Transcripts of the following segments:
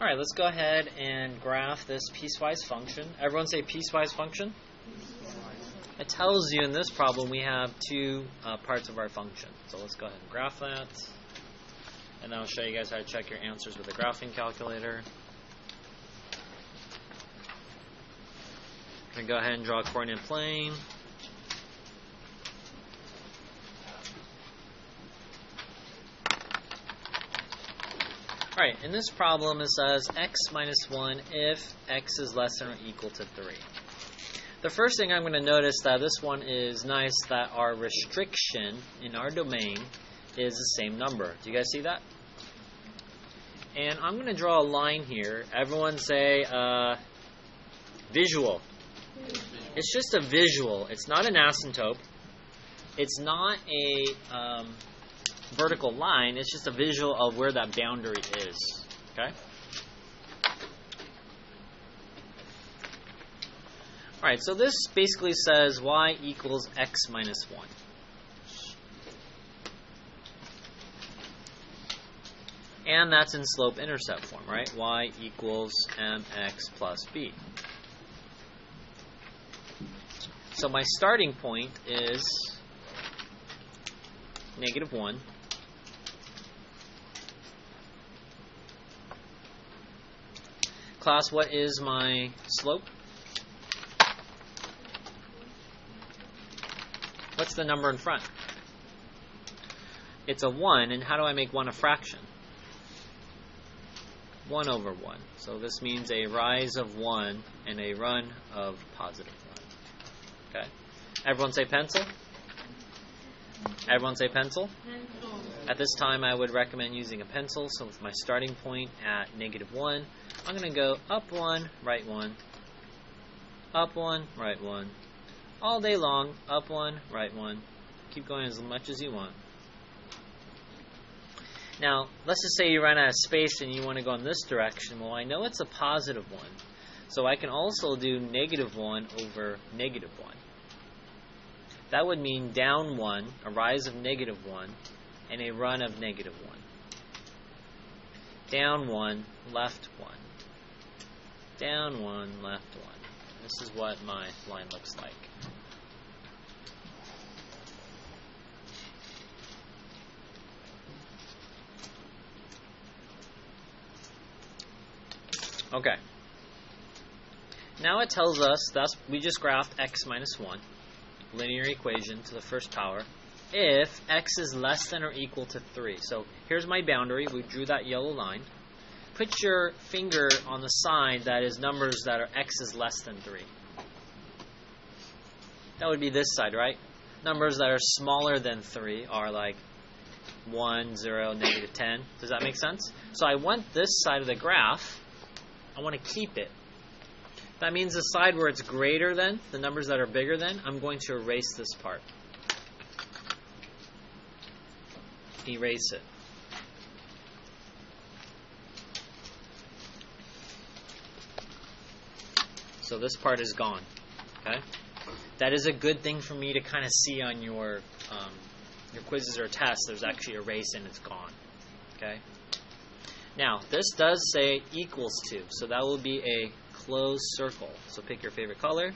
Alright, let's go ahead and graph this piecewise function. Everyone say piecewise function. It tells you in this problem we have two parts of our function. So let's go ahead and graph that. And then I'll show you guys how to check your answers with a graphing calculator. I'm going to go ahead and draw a coordinate plane. Alright, in this problem it says x minus 1 if x is less than or equal to 3. The first thing I'm going to notice that this one is nice that our restriction in our domain is the same number. Do you guys see that? And I'm going to draw a line here. Everyone say visual. It's just a visual. It's not an asymptote. It's not a vertical line. It's just a visual of where that boundary is. Okay? Alright, so this basically says y equals x minus 1. And that's in slope-intercept form, right? Y equals mx plus b. So my starting point is negative 1. Class, what is my slope? What's the number in front? It's a 1, and how do I make 1 a fraction? 1 over 1. So this means a rise of 1 and a run of positive 1. Okay? Everyone say pencil? Everyone say pencil? Pencil. At this time, I would recommend using a pencil. So with my starting point at negative 1, I'm going to go up 1, right 1, up 1, right 1. All day long, up 1, right 1. Keep going as much as you want. Now, let's just say you run out of space and you want to go in this direction. Well, I know it's a positive 1. So I can also do negative 1 over negative 1. That would mean down 1, a rise of negative 1, and a run of negative 1. Down 1, left 1. Down 1, left 1. This is what my line looks like. Okay. Now it tells us that we just graphed x minus 1, linear equation to the first power, if x is less than or equal to 3. So here's my boundary. We drew that yellow line. Put your finger on the side that is numbers that are x is less than 3. That would be this side, right? Numbers that are smaller than 3 are like 1, 0, negative 10. Does that make sense? So I want this side of the graph, I want to keep it. That means the side where it's greater than, the numbers that are bigger than, I'm going to erase this part. Erase it. So this part is gone. Okay? That is a good thing for me to kind of see on your quizzes or tests. There's actually a erase and it's gone. Okay? Now, this does say equals to, so that will be a closed circle. So pick your favorite color.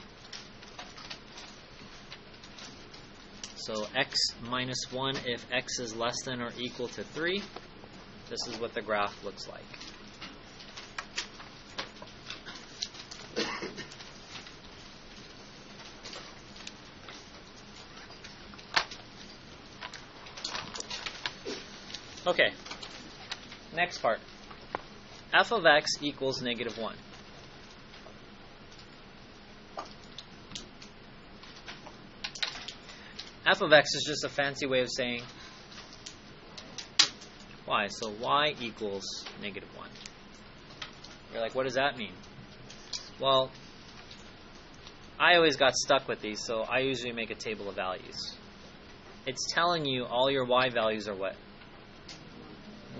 So x minus 1 if x is less than or equal to 3. This is what the graph looks like. Okay, next part. F of x equals negative 1. F of x is just a fancy way of saying y. So y equals negative 1. You're like, what does that mean? Well, I always got stuck with these, so I usually make a table of values. It's telling you all your y values are what?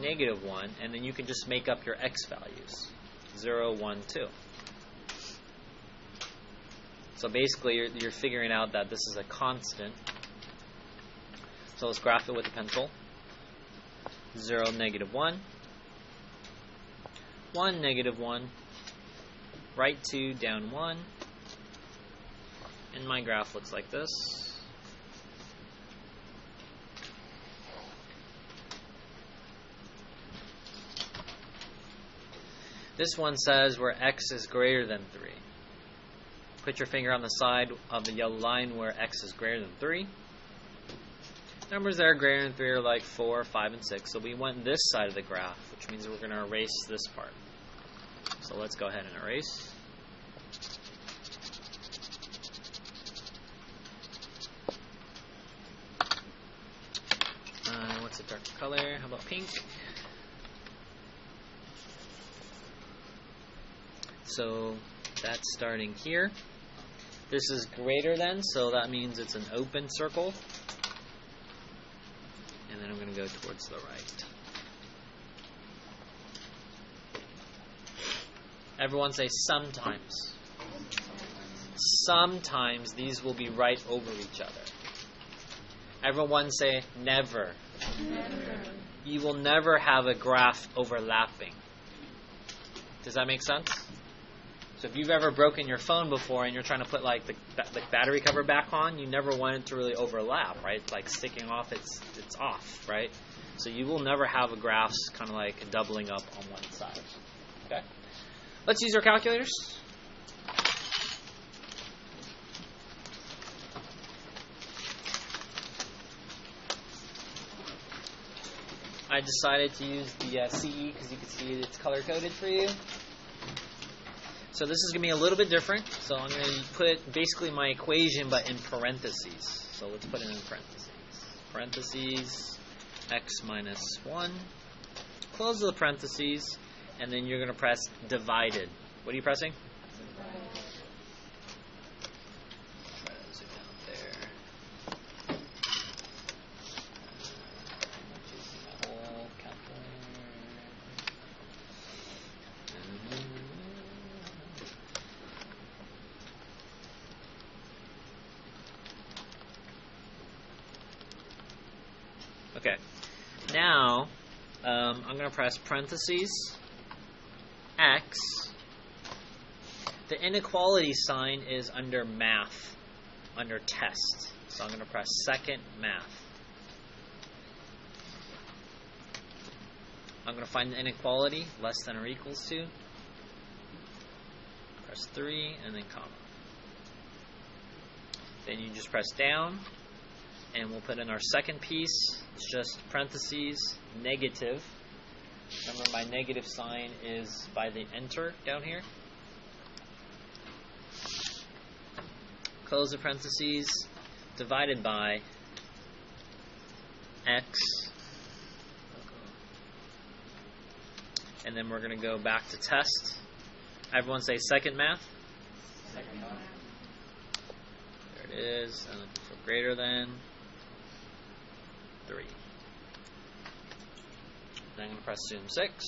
Negative 1, and then you can just make up your x values. 0, 1, 2. So basically, you're figuring out that this is a constant. So let's graph it with a pencil. 0, negative 1. 1, negative 1, right 2, down 1, and my graph looks like this. This one says where x is greater than 3. Put your finger on the side of the yellow line where x is greater than 3. Numbers that are greater than 3 are like 4, 5, and 6. So we want this side of the graph, which means we're going to erase this part. So let's go ahead and erase. What's a darker color? How about pink? So that's starting here. This is greater than, so that means it's an open circle. And then I'm going to go towards the right. Everyone say sometimes. Sometimes these will be right over each other. Everyone say never. Never. You will never have a graph overlapping. Does that make sense? So if you've ever broken your phone before and you're trying to put like the battery cover back on, you never want it to really overlap, right? Like sticking off, it's off, right? So you will never have a graphs kind of like doubling up on one side. Okay? Let's use our calculators. I decided to use the CE because you can see it's color-coded for you. So this is going to be a little bit different. So I'm going to put basically my equation but in parentheses. So let's put it in parentheses. Parentheses, x minus 1. Close the parentheses, and then you're going to press divided. What are you pressing? Okay, now I'm going to press parentheses, x. The inequality sign is under math, under test. So I'm going to press second math. I'm going to find the inequality, less than or equals to. Press 3 and then comma. Then you just press down. And we'll put in our second piece. It's just parentheses, negative. Remember, my negative sign is by the enter down here. Close the parentheses, divided by x. And then we're going to go back to test. Everyone say second math. Second math. There it is. And for greater than 3. Then I'm going to press zoom 6.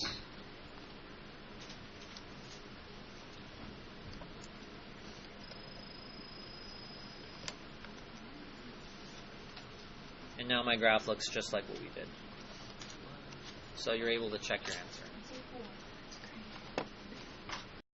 And now my graph looks just like what we did. So you're able to check your answer.